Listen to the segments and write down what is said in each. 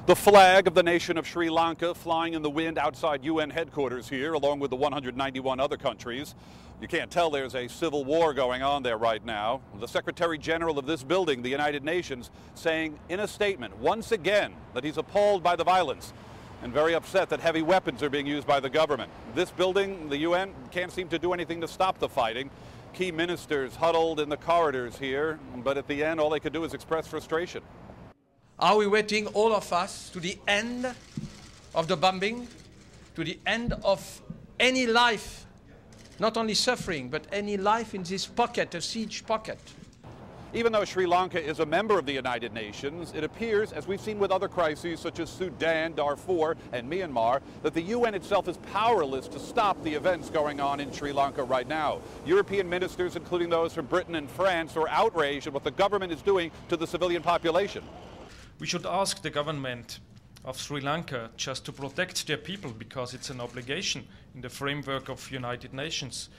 The flag of the nation of Sri Lanka flying in the wind outside UN headquarters here, along with the 191 other countries. You can't tell there's a civil war going on there right now. The Secretary General of this building, the United Nations, saying in a statement once again that he's appalled by the violence and very upset that heavy weapons are being used by the government. This building, the UN, can't seem to do anything to stop the fighting. Key ministers huddled in the corridors here, but at the end all they could do is express frustration. Are we waiting, all of us, to the end of the bombing, to the end of any life, not only suffering, but any life in this pocket, a siege pocket? Even though Sri Lanka is a member of the United Nations, it appears, as we've seen with other crises such as Sudan, Darfur, and Myanmar, that the UN itself is powerless to stop the events going on in Sri Lanka right now. European ministers, including those from Britain and France, are outraged at what the government is doing to the civilian population. We should ask the government of Sri Lanka just to protect their people, because it's an obligation in the framework of United Nations.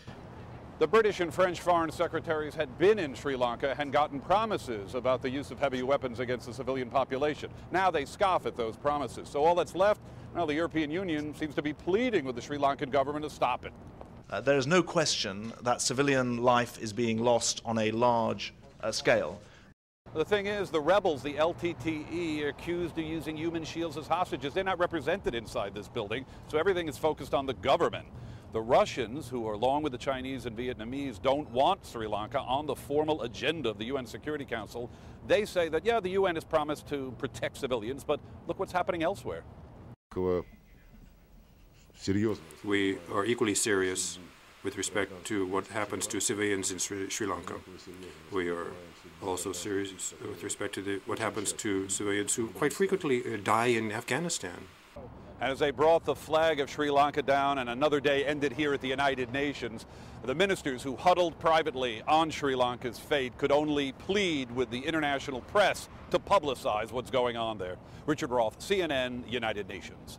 The British and French foreign secretaries had been in Sri Lanka and gotten promises about the use of heavy weapons against the civilian population. Now they scoff at those promises. So all that's left, well, the European Union seems to be pleading with the Sri Lankan government to stop it. There is no question that civilian life is being lost on a large scale. The thing is, the rebels, the LTTE, are accused of using human shields as hostages. They're not represented inside this building, so everything is focused on the government. The Russians, who are along with the Chinese and Vietnamese, don't want Sri Lanka on the formal agenda of the UN Security Council. They say that, yeah, the UN has promised to protect civilians, but look what's happening elsewhere. We are equally serious with respect to what happens to civilians in Sri Lanka. We are also serious with respect to what happens to civilians who quite frequently die in Afghanistan. As they brought the flag of Sri Lanka down and another day ended here at the United Nations, the ministers who huddled privately on Sri Lanka's fate could only plead with the international press to publicize what's going on there. Richard Roth, CNN, United Nations.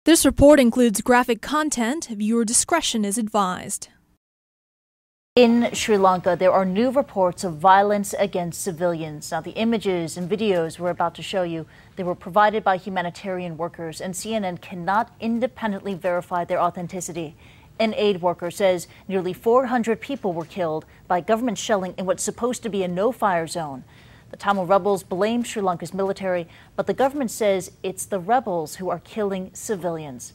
This report includes graphic content. Viewer discretion is advised. In Sri Lanka, there are new reports of violence against civilians. Now, the images and videos we're about to show you, they were provided by humanitarian workers, and CNN cannot independently verify their authenticity. An aid worker says nearly 400 people were killed by government shelling in what's supposed to be a no-fire zone. The Tamil rebels blame Sri Lanka's military, but the government says it's the rebels who are killing civilians.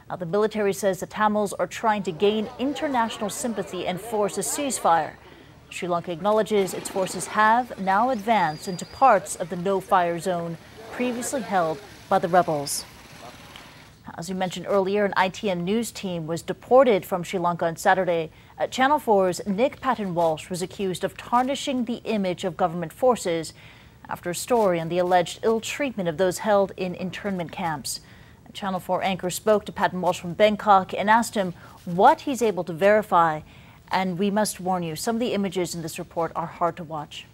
Now, the military says the Tamils are trying to gain international sympathy and force a ceasefire. Sri Lanka acknowledges its forces have now advanced into parts of the no-fire zone previously held by the rebels. As we mentioned earlier, an ITN news team was deported from Sri Lanka on Saturday. Channel 4's Nick Patton-Walsh was accused of tarnishing the image of government forces after a story on the alleged ill treatment of those held in internment camps. Channel 4 anchor spoke to Patton-Walsh from Bangkok and asked him what he's able to verify. And we must warn you, some of the images in this report are hard to watch.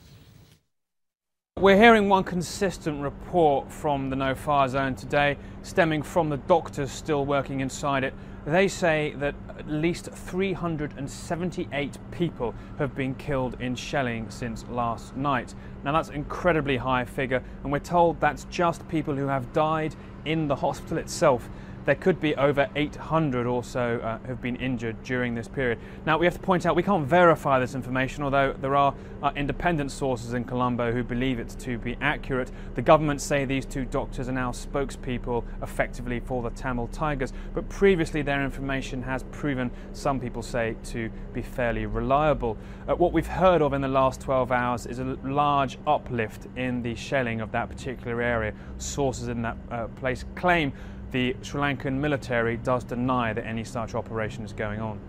We're hearing one consistent report from the no-fire zone today, stemming from the doctors still working inside it. They say that at least 378 people have been killed in shelling since last night. Now that's an incredibly high figure, and we're told that's just people who have died in the hospital itself. There could be over 800 or so who've been injured during this period. Now we have to point out we can't verify this information, although there are independent sources in Colombo who believe it to be accurate. The government say these two doctors are now spokespeople effectively for the Tamil Tigers, but previously their information has proven, some people say, to be fairly reliable. What we've heard of in the last 12 hours is a large uplift in the shelling of that particular area. Sources in that place claim the Sri Lankan military does deny that any such operation is going on.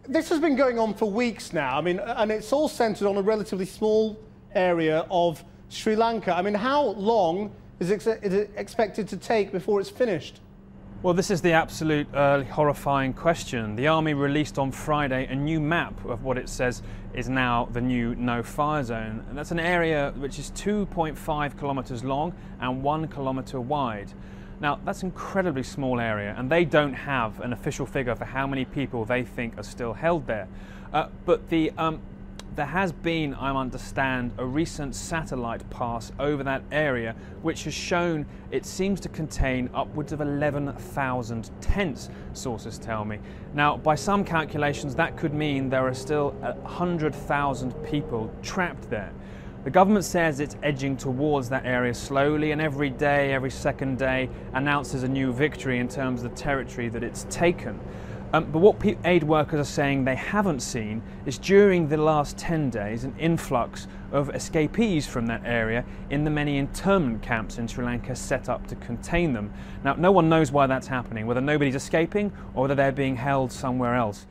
This has been going on for weeks now. I mean, and it's all centred on a relatively small area of Sri Lanka. I mean, how long is it expected to take before it's finished? Well, this is the absolute horrifying question. The army released on Friday a new map of what it says is now the new no-fire zone. And that's an area which is 2.5 kilometres long and 1 kilometre wide. Now, that's an incredibly small area, and they don't have an official figure for how many people they think are still held there. But the there has been, I understand, a recent satellite pass over that area which has shown it seems to contain upwards of 11,000 tents, sources tell me. Now, by some calculations, that could mean there are still 100,000 people trapped there. The government says it's edging towards that area slowly, and every day, every second day, announces a new victory in terms of the territory that it's taken. But what aid workers are saying they haven't seen is during the last 10 days an influx of escapees from that area in the many internment camps in Sri Lanka set up to contain them. Now, no one knows why that's happening, whether nobody's escaping or whether they're being held somewhere else.